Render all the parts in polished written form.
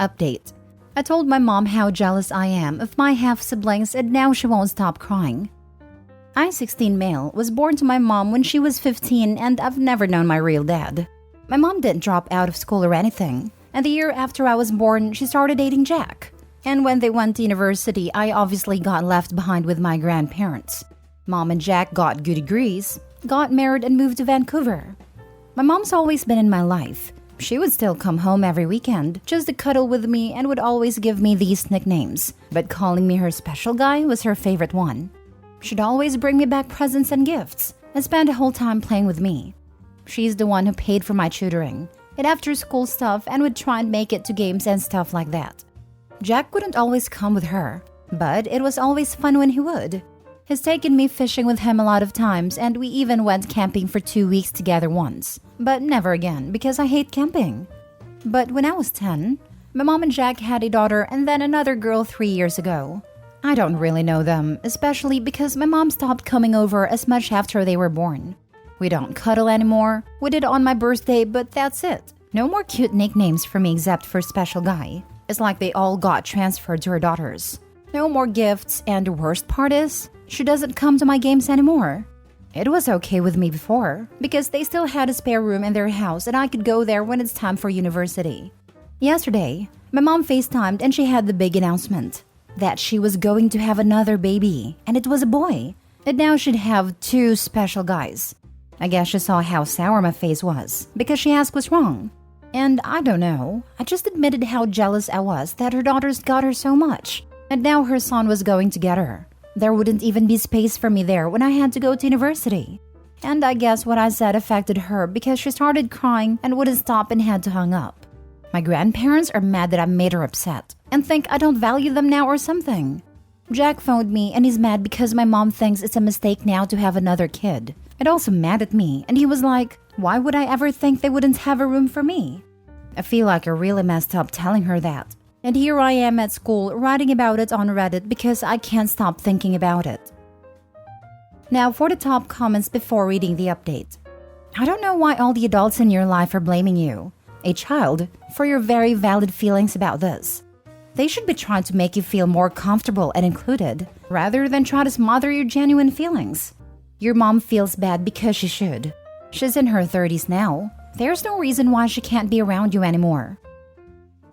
Update. I told my mom how jealous I am of my half-siblings and now she won't stop crying. I-16 male was born to my mom when she was 15 and I've never known my real dad. My mom didn't drop out of school or anything, and the year after I was born, she started dating Jack. And when they went to university, I obviously got left behind with my grandparents. Mom and Jack got good degrees, got married and moved to Vancouver. My mom's always been in my life. She would still come home every weekend just to cuddle with me and would always give me these nicknames, but calling me her special guy was her favorite one. She'd always bring me back presents and gifts and spend the whole time playing with me. She's the one who paid for my tutoring and after-school stuff and would try and make it to games and stuff like that. Jack wouldn't always come with her, but it was always fun when he would. He's taken me fishing with him a lot of times and we even went camping for 2 weeks together once, but never again because I hate camping. But when I was 10, my mom and Jack had a daughter and then another girl 3 years ago. I don't really know them, especially because my mom stopped coming over as much after they were born. We don't cuddle anymore. We did on my birthday, but that's it. No more cute nicknames for me except for special guy. It's like they all got transferred to her daughters. No more gifts, and the worst part is, she doesn't come to my games anymore. It was okay with me before, because they still had a spare room in their house and I could go there when it's time for university. Yesterday, my mom FaceTimed and she had the big announcement that she was going to have another baby, and it was a boy. And now she'd have 2 special guys. I guess she saw how sour my face was, because she asked what's wrong. And I don't know, I just admitted how jealous I was that her daughters got her so much, and now her son was going to get her. There wouldn't even be space for me there when I had to go to university. And I guess what I said affected her because she started crying and wouldn't stop and had to hang up. My grandparents are mad that I made her upset and think I don't value them now or something. Jack phoned me and he's mad because my mom thinks it's a mistake now to have another kid. And also mad at me, and he was like, why would I ever think they wouldn't have a room for me? I feel like I really messed up telling her that. And here I am at school writing about it on Reddit because I can't stop thinking about it. Now for the top comments before reading the update. I don't know why all the adults in your life are blaming you, a child, for your very valid feelings about this. They should be trying to make you feel more comfortable and included, rather than try to smother your genuine feelings. Your mom feels bad because she should. She's in her 30s now. There's no reason why she can't be around you anymore.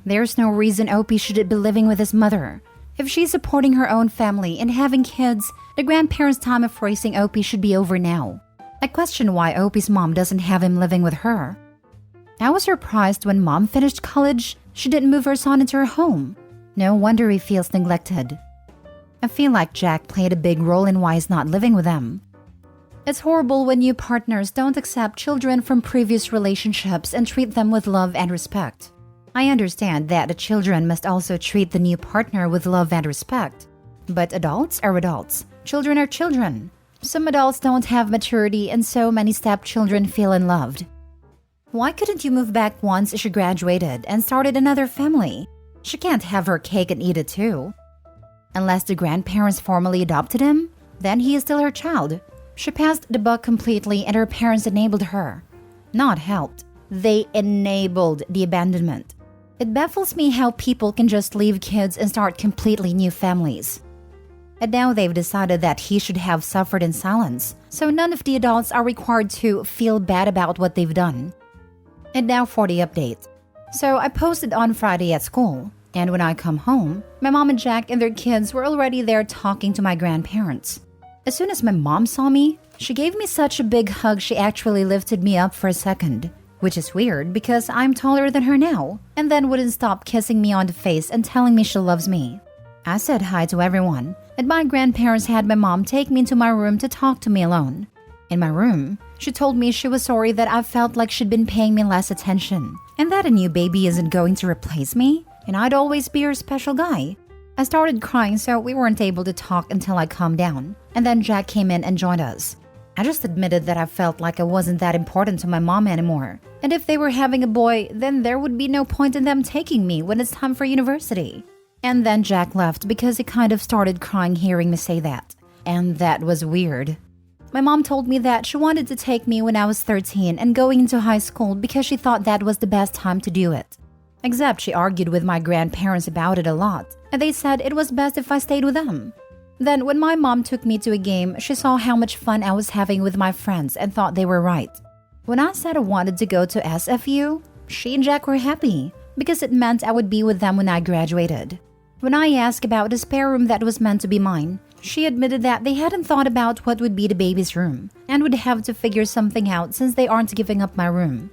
There's no reason Opie shouldn't be living with his mother. If she's supporting her own family and having kids, the grandparents' time of raising Opie should be over now. I question why Opie's mom doesn't have him living with her. I was surprised when mom finished college, she didn't move her son into her home. No wonder he feels neglected. I feel like Jack played a big role in why he's not living with them. It's horrible when new partners don't accept children from previous relationships and treat them with love and respect. I understand that the children must also treat the new partner with love and respect. But adults are adults. Children are children. Some adults don't have maturity and so many stepchildren feel unloved. Why couldn't you move back once she graduated and started another family? She can't have her cake and eat it too. Unless the grandparents formally adopted him, then he is still her child. She passed the buck completely and her parents enabled her. Not helped. They enabled the abandonment. It baffles me how people can just leave kids and start completely new families. And now they've decided that he should have suffered in silence, so none of the adults are required to feel bad about what they've done. And now for the update. So I posted on Friday at school, and when I come home, my mom and Jack and their kids were already there talking to my grandparents. As soon as my mom saw me, she gave me such a big hug she actually lifted me up for a second, which is weird because I'm taller than her now, and then wouldn't stop kissing me on the face and telling me she loves me. I said hi to everyone, and my grandparents had my mom take me into my room to talk to me alone. In my room, she told me she was sorry that I felt like she'd been paying me less attention, and that a new baby isn't going to replace me, and I'd always be her special guy. I started crying, so we weren't able to talk until I calmed down, and then Jack came in and joined us. I just admitted that I felt like I wasn't that important to my mom anymore, and if they were having a boy, then there would be no point in them taking me when it's time for university. And then Jack left because he kind of started crying hearing me say that, and that was weird. My mom told me that she wanted to take me when I was 13 and going into high school because she thought that was the best time to do it. Except she argued with my grandparents about it a lot, and they said it was best if I stayed with them. Then when my mom took me to a game, she saw how much fun I was having with my friends and thought they were right. When I said I wanted to go to SFU, she and Jack were happy because it meant I would be with them when I graduated. When I asked about the spare room that was meant to be mine, she admitted that they hadn't thought about what would be the baby's room and would have to figure something out since they aren't giving up my room.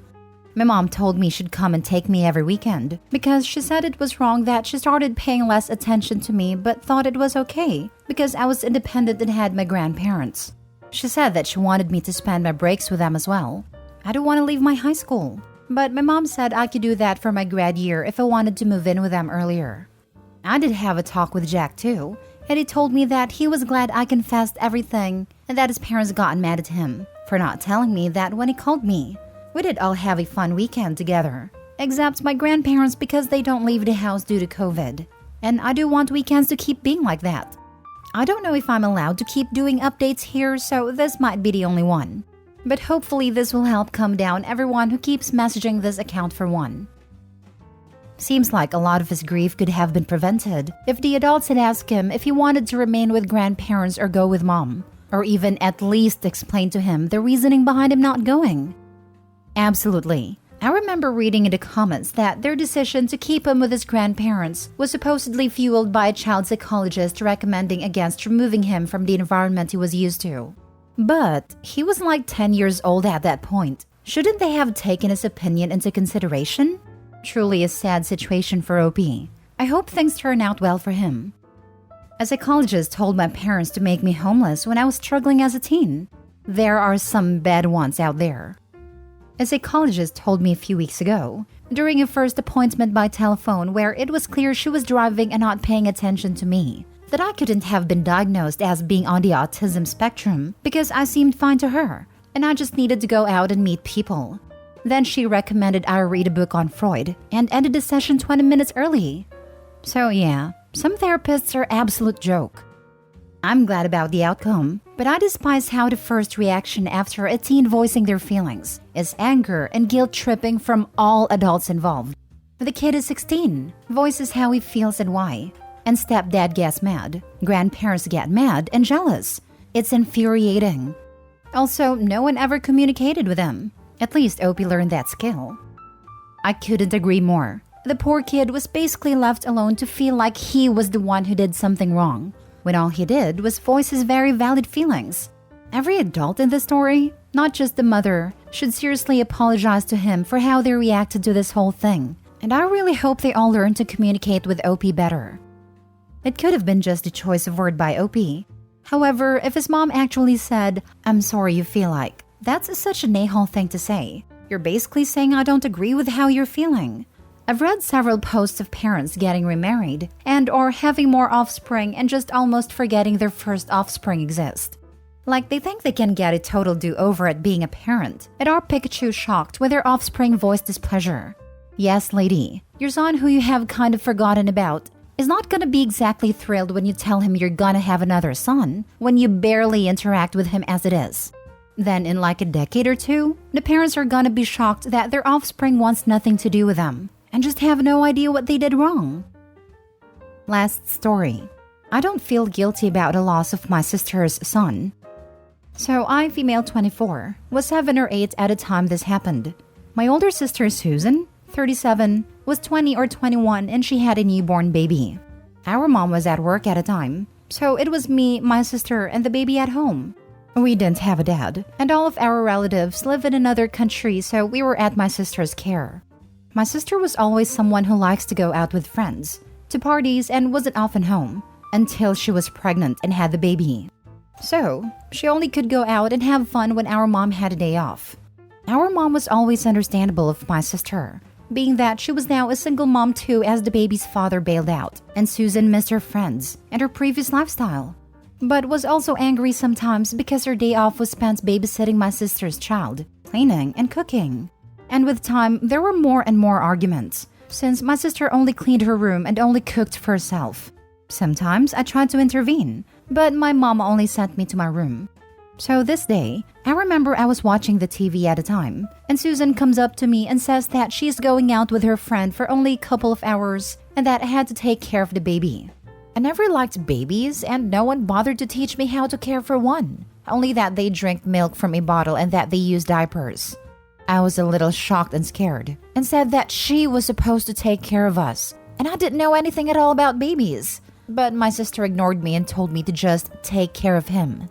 My mom told me she'd come and take me every weekend because she said it was wrong that she started paying less attention to me but thought it was okay because I was independent and had my grandparents. She said that she wanted me to spend my breaks with them as well. I don't want to leave my high school, but my mom said I could do that for my grad year if I wanted to move in with them earlier. I did have a talk with Jack too, and he told me that he was glad I confessed everything and that his parents got mad at him for not telling me that when he called me. We did all have a fun weekend together, except my grandparents because they don't leave the house due to COVID. And I do want weekends to keep being like that. I don't know if I'm allowed to keep doing updates here, so this might be the only one. But hopefully this will help calm down everyone who keeps messaging this account for one. Seems like a lot of his grief could have been prevented if the adults had asked him if he wanted to remain with grandparents or go with mom, or even at least explain to him the reasoning behind him not going. Absolutely. I remember reading in the comments that their decision to keep him with his grandparents was supposedly fueled by a child psychologist recommending against removing him from the environment he was used to. But he was like 10 years old at that point. Shouldn't they have taken his opinion into consideration? Truly a sad situation for OP. I hope things turn out well for him. A psychologist told my parents to make me homeless when I was struggling as a teen. There are some bad ones out there. A psychologist told me a few weeks ago, during a first appointment by telephone where it was clear she was driving and not paying attention to me, that I couldn't have been diagnosed as being on the autism spectrum because I seemed fine to her, and I just needed to go out and meet people. Then she recommended I read a book on Freud and ended the session 20 minutes early. So yeah, some therapists are absolute joke. I'm glad about the outcome, but I despise how the first reaction after a teen voicing their feelings is anger and guilt-tripping from all adults involved. The kid is 16, voices how he feels and why, and stepdad gets mad, grandparents get mad and jealous. It's infuriating. Also, no one ever communicated with him. At least Opie learned that skill. I couldn't agree more. The poor kid was basically left alone to feel like he was the one who did something wrong, when all he did was voice his very valid feelings. Every adult in the story, not just the mother, should seriously apologize to him for how they reacted to this whole thing, and I really hope they all learn to communicate with OP better. It could have been just a choice of word by OP. However, if his mom actually said, "I'm sorry you feel like," that's such an a-hole thing to say. You're basically saying I don't agree with how you're feeling. I've read several posts of parents getting remarried and or having more offspring and just almost forgetting their first offspring exists. Like they think they can get a total do-over at being a parent, and are Pikachu shocked when their offspring voiced displeasure. Yes, lady, your son who you have kind of forgotten about is not gonna be exactly thrilled when you tell him you're gonna have another son when you barely interact with him as it is. Then in like a decade or two, the parents are gonna be shocked that their offspring wants nothing to do with them and just have no idea what they did wrong. Last story. I don't feel guilty about the loss of my sister's son. So I, female 24, was 7 or 8 at the time this happened. My older sister Susan, 37, was 20 or 21 and she had a newborn baby. Our mom was at work at the time, so it was me, my sister, and the baby at home. We didn't have a dad, and all of our relatives live in another country, so we were at my sister's care. My sister was always someone who likes to go out with friends, to parties, and wasn't often home, until she was pregnant and had the baby. So, she only could go out and have fun when our mom had a day off. Our mom was always understandable of my sister, being that she was now a single mom too as the baby's father bailed out, and Susan missed her friends and her previous lifestyle, but was also angry sometimes because her day off was spent babysitting my sister's child, cleaning, and cooking. And with time, there were more and more arguments, since my sister only cleaned her room and only cooked for herself. Sometimes I tried to intervene, but my mom only sent me to my room. So this day, I remember I was watching the TV at a time, and Susan comes up to me and says that she's going out with her friend for only a couple of hours and that I had to take care of the baby. I never liked babies, and no one bothered to teach me how to care for one, only that they drink milk from a bottle and that they use diapers. I was a little shocked and scared, and said that she was supposed to take care of us, and I didn't know anything at all about babies. But my sister ignored me and told me to just take care of him.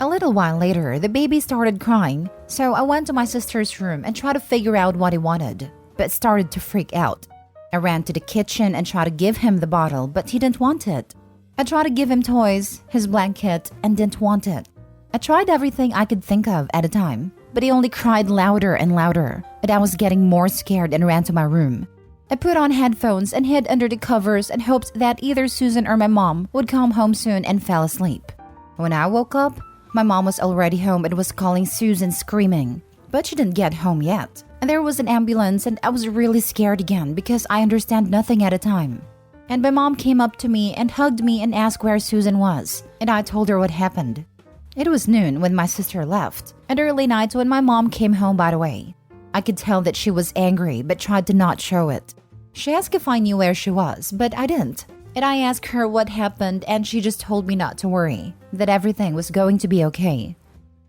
A little while later, the baby started crying, so I went to my sister's room and tried to figure out what he wanted, but started to freak out. I ran to the kitchen and tried to give him the bottle, but he didn't want it. I tried to give him toys, his blanket, and didn't want it. I tried everything I could think of at a time, but he only cried louder and louder, and I was getting more scared and ran to my room. I put on headphones and hid under the covers and hoped that either Susan or my mom would come home soon and fell asleep. When I woke up, my mom was already home and was calling Susan screaming, but she didn't get home yet. And there was an ambulance and I was really scared again because I understand nothing at a time. And my mom came up to me and hugged me and asked where Susan was, and I told her what happened. It was noon when my sister left, and early night when my mom came home, by the way. I could tell that she was angry but tried to not show it. She asked if I knew where she was, but I didn't. And I asked her what happened and she just told me not to worry, that everything was going to be okay.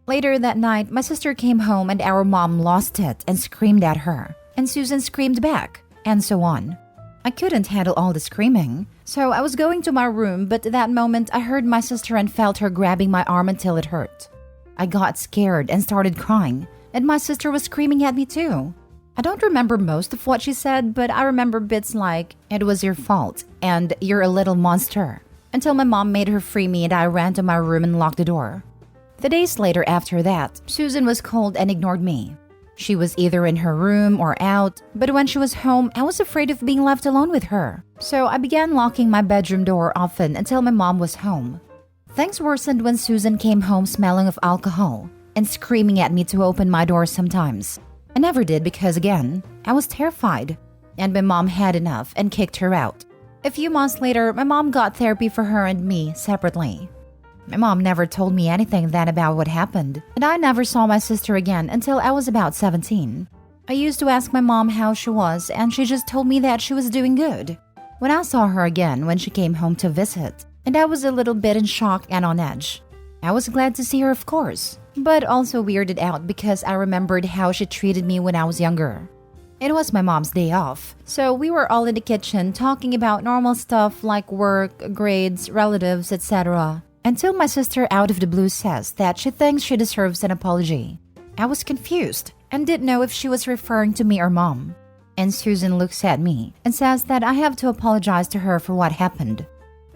Later that night, my sister came home and our mom lost it and screamed at her. And Susan screamed back, and so on. I couldn't handle all the screaming, so I was going to my room, but at that moment I heard my sister and felt her grabbing my arm until it hurt. I got scared and started crying, and my sister was screaming at me too. I don't remember most of what she said, but I remember bits like, "It was your fault," and "You're a little monster," until my mom made her free me and I ran to my room and locked the door. The days later after that, Susan was cold and ignored me. She was either in her room or out, but when she was home, I was afraid of being left alone with her. So I began locking my bedroom door often until my mom was home. Things worsened when Susan came home smelling of alcohol and screaming at me to open my door sometimes. I never did because, again, I was terrified. And my mom had enough and kicked her out. A few months later, my mom got therapy for her and me separately. My mom never told me anything then about what happened, and I never saw my sister again until I was about 17. I used to ask my mom how she was, and she just told me that she was doing good. When I saw her again when she came home to visit, and I was a little bit in shock and on edge. I was glad to see her, of course, but also weirded out because I remembered how she treated me when I was younger. It was my mom's day off, so we were all in the kitchen talking about normal stuff like work, grades, relatives, etc. Until my sister out of the blue says that she thinks she deserves an apology. I was confused and didn't know if she was referring to me or mom. And Susan looks at me and says that I have to apologize to her for what happened.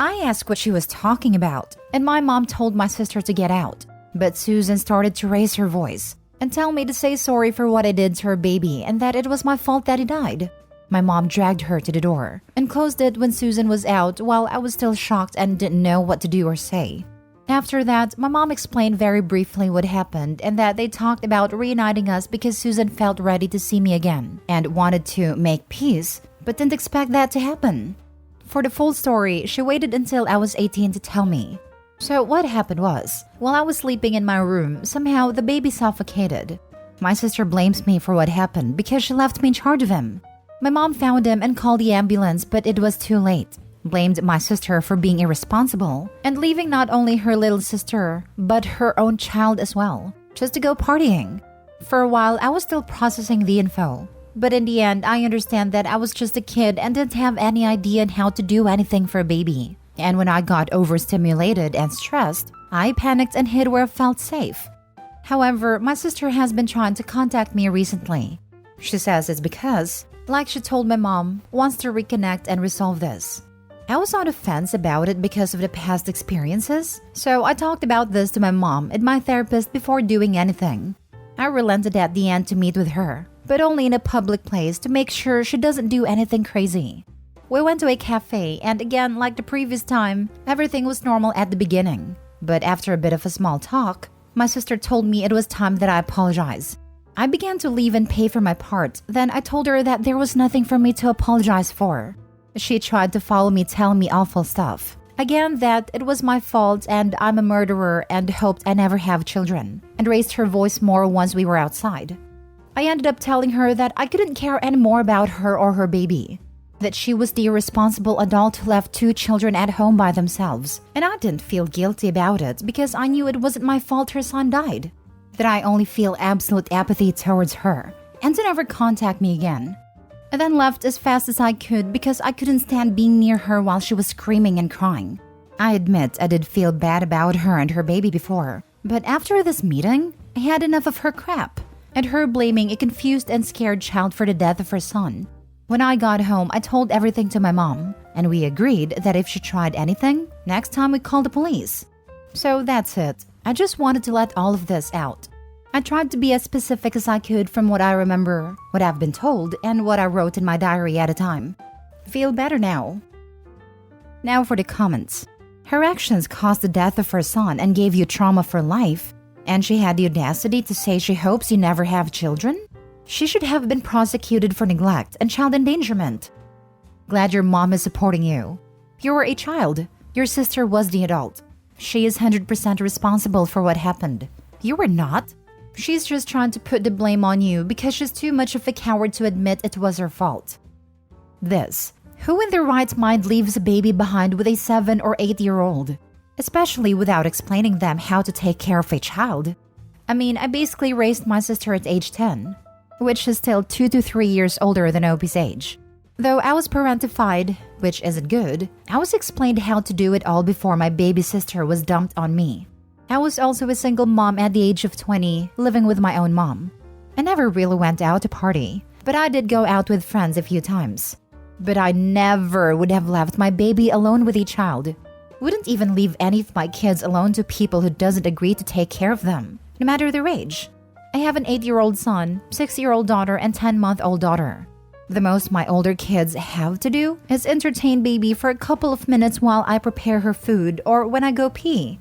I asked what she was talking about, and my mom told my sister to get out. But Susan started to raise her voice and tell me to say sorry for what I did to her baby and that it was my fault that he died. My mom dragged her to the door and closed it when Susan was out while I was still shocked and didn't know what to do or say. After that, my mom explained very briefly what happened and that they talked about reuniting us because Susan felt ready to see me again and wanted to make peace, but didn't expect that to happen. For the full story, she waited until I was 18 to tell me. So what happened was, while I was sleeping in my room, somehow the baby suffocated. My sister blames me for what happened because she left me in charge of him. My mom found him and called the ambulance, but it was too late. Blamed my sister for being irresponsible and leaving not only her little sister, but her own child as well, just to go partying. For a while, I was still processing the info. But in the end, I understand that I was just a kid and didn't have any idea on how to do anything for a baby. And when I got overstimulated and stressed, I panicked and hid where I felt safe. However, my sister has been trying to contact me recently. She says it's because, like she told my mom, wants to reconnect and resolve this. I was on the fence about it because of the past experiences, so I talked about this to my mom and my therapist before doing anything. I relented at the end to meet with her, but only in a public place to make sure she doesn't do anything crazy. We went to a cafe, and again, like the previous time, everything was normal at the beginning. But after a bit of a small talk, my sister told me it was time that I apologize. I began to leave and pay for my part, then I told her that there was nothing for me to apologize for. She tried to follow me telling me awful stuff. Again, that it was my fault and I'm a murderer and hoped I never have children, and raised her voice more once we were outside. I ended up telling her that I couldn't care anymore about her or her baby, that she was the irresponsible adult who left 2 children at home by themselves, and I didn't feel guilty about it because I knew it wasn't my fault her son died, that I only feel absolute apathy towards her, and to never contact me again. I then left as fast as I could because I couldn't stand being near her while she was screaming and crying. I admit I did feel bad about her and her baby before, but after this meeting, I had enough of her crap, and her blaming a confused and scared child for the death of her son. When I got home, I told everything to my mom, and we agreed that if she tried anything, next time we call the police. So that's it. I just wanted to let all of this out. I tried to be as specific as I could from what I remember, what I've been told, and what I wrote in my diary at a time. Feel better now. Now for the comments. Her actions caused the death of her son and gave you trauma for life, and she had the audacity to say she hopes you never have children? She should have been prosecuted for neglect and child endangerment. Glad your mom is supporting you. You were a child. Your sister was the adult. She is 100% responsible for what happened. You were not. She's just trying to put the blame on you because she's too much of a coward to admit it was her fault. This. Who in their right mind leaves a baby behind with a 7 or 8-year-old? Especially without explaining them how to take care of a child. I mean, I basically raised my sister at age 10, which is still 2 to 3 years older than Opie's age. Though I was parentified, which isn't good, I was explained how to do it all before my baby sister was dumped on me. I was also a single mom at the age of 20, living with my own mom. I never really went out to party, but I did go out with friends a few times. But I never would have left my baby alone with a child. Wouldn't even leave any of my kids alone to people who doesn't agree to take care of them, no matter their age. I have an 8-year-old son, 6-year-old daughter, and 10-month-old daughter. The most my older kids have to do is entertain baby for a couple of minutes while I prepare her food or when I go pee.